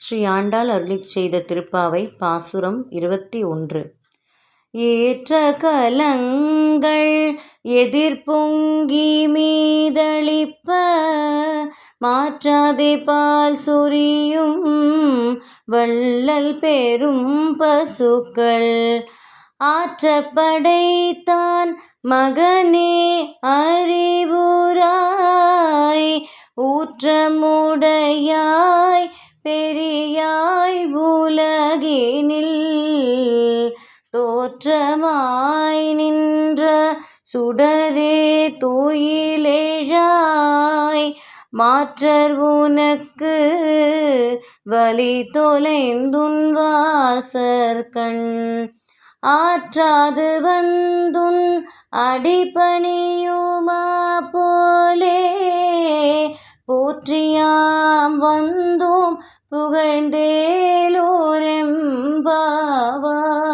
ஸ்ரீ ஆண்டாள் அருளிச் செய்த திருப்பாவை பாசுரம் 21. ஏற்ற கலங்கள் எதிர்பொங்கி மீதளிப்ப மாற்றாதே பால் சொரியும் வள்ளல் பெரும் பசுக்கள் ஆற்றப்படைத்தான் மகனே அறிவுராய் ஊற்றமுடையாய் பெரியாய் உலகினில் தோற்றமாய் நின்ற சுடரே துயிலெழாய் மாற்றர் உனக்கு வலி தொலைந்துன் வாசற்கண் ஆற்றாது வந்துன் அடிபணியுமா போலே போற்றியாம் வந்தோம் புகழ்ந்தேலோரெம்பாவாய்.